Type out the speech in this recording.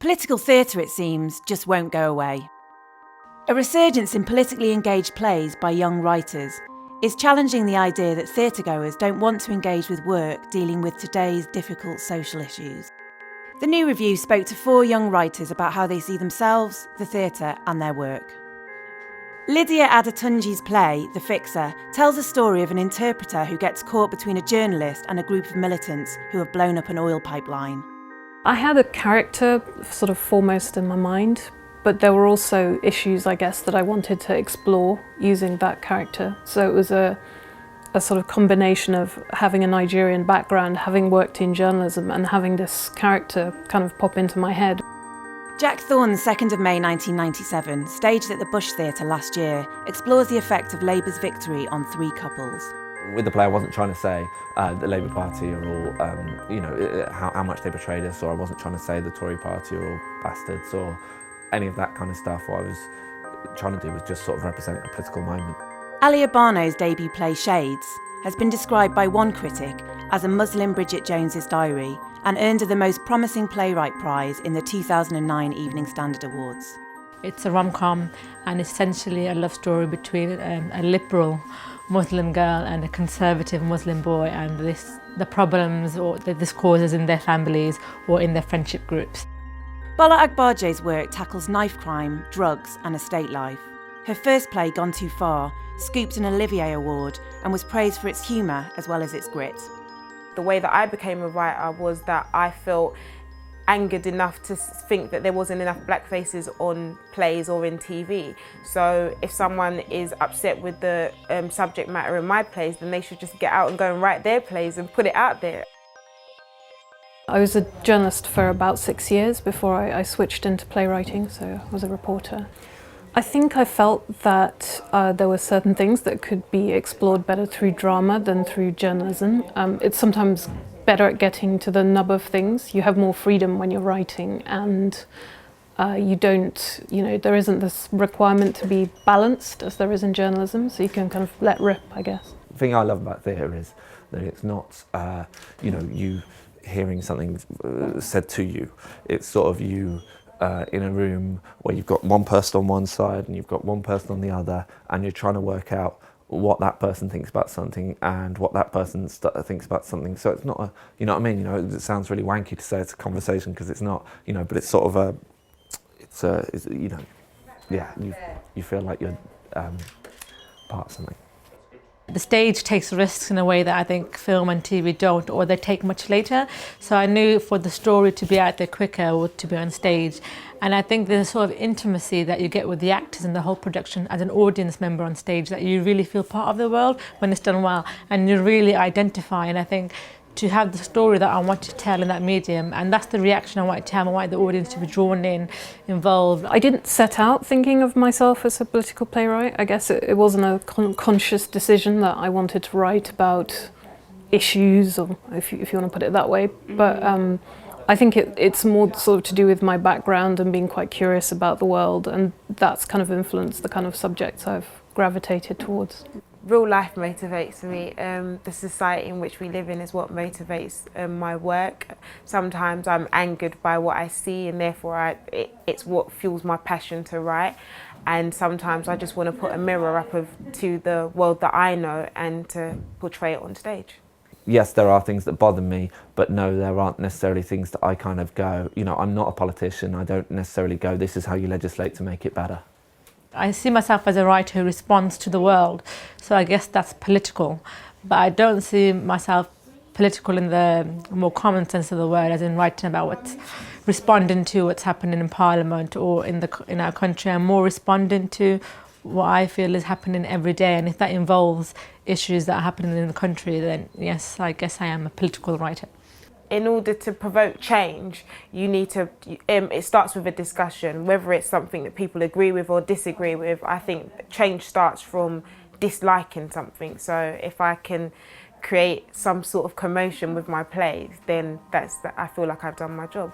Political theatre, it seems, just won't go away. A resurgence in politically engaged plays by young writers is challenging the idea that theatregoers don't want to engage with work dealing with today's difficult social issues. The new review spoke to 4 young writers about how they see themselves, the theatre and their work. Lydia Adetunji's play, The Fixer, tells a story of an interpreter who gets caught between a journalist and a group of militants who have blown up an oil pipeline. I had a character sort of foremost in my mind, but there were also issues, I guess, that I wanted to explore using that character. So it was a sort of combination of having a Nigerian background, having worked in journalism, and having this character kind of pop into my head. Jack Thorne's 2nd of May 1997, staged at the Bush Theatre last year, explores the effect of Labour's victory on 3 couples. With the play, I wasn't trying to say the Labour Party are all, how much they betrayed us, or I wasn't trying to say the Tory Party are all bastards, or any of that kind of stuff. What I was trying to do was just sort of represent a political moment. Alia Bano's debut play, Shades, has been described by one critic as a Muslim Bridget Jones's Diary and earned her the Most Promising Playwright Prize in the 2009 Evening Standard Awards. It's a rom-com and essentially a love story between a liberal Muslim girl and a conservative Muslim boy, and the problems or that this causes in their families or in their friendship groups. Bola Agbaje's work tackles knife crime, drugs and estate life. Her first play, Gone Too Far, scooped an Olivier Award and was praised for its humour as well as its grit. The way that I became a writer was that I felt angered enough to think that there wasn't enough black faces on plays or in TV. So if someone is upset with the subject matter in my plays, then they should just get out and go and write their plays and put it out there. I was a journalist for about 6 years before I switched into playwriting, so I was a reporter. I think I felt that there were certain things that could be explored better through drama than through journalism. It's sometimes better at getting to the nub of things. You have more freedom when you're writing, and there isn't this requirement to be balanced as there is in journalism, so you can kind of let rip, I guess. The thing I love about theatre is that it's not, you hearing something said to you. It's sort of you in a room where you've got one person on one side and you've got one person on the other, and you're trying to work out what that person thinks about something and what that person thinks about something. So it's not a, you know what I mean? It sounds really wanky to say it's a conversation because it's not, but it's sort of you feel like you're part of something. The stage takes risks in a way that I think film and TV don't, or they take much later. So I knew for the story to be out there quicker or to be on stage. And I think there's a sort of intimacy that you get with the actors and the whole production as an audience member on stage, that you really feel part of the world when it's done well, and you really identify. And I think to have the story that I want to tell in that medium, and that's the reaction I want to have. I want the audience to be drawn in, involved. I didn't set out thinking of myself as a political playwright. I guess it wasn't a conscious decision that I wanted to write about issues, or if you want to put it that way. But I think it's more sort of to do with my background and being quite curious about the world, and that's kind of influenced the kind of subjects I've gravitated towards. Real life motivates me. The society in which we live in is what motivates my work. Sometimes I'm angered by what I see, and therefore it's what fuels my passion to write. And sometimes I just want to put a mirror up to the world that I know and to portray it on stage. Yes, there are things that bother me, but no, there aren't necessarily things that I kind of go, I'm not a politician. I don't necessarily go, this is how you legislate to make it better. I see myself as a writer who responds to the world, so I guess that's political. But I don't see myself political in the more common sense of the word, as in writing about responding to what's happening in Parliament or in our country. I'm more responding to what I feel is happening every day, and if that involves issues that are happening in the country, then yes, I guess I am a political writer. In order to provoke change, you need to, it starts with a discussion, whether it's something that people agree with or disagree with. I think change starts from disliking something. So if I can create some sort of commotion with my plays, then I feel like I've done my job.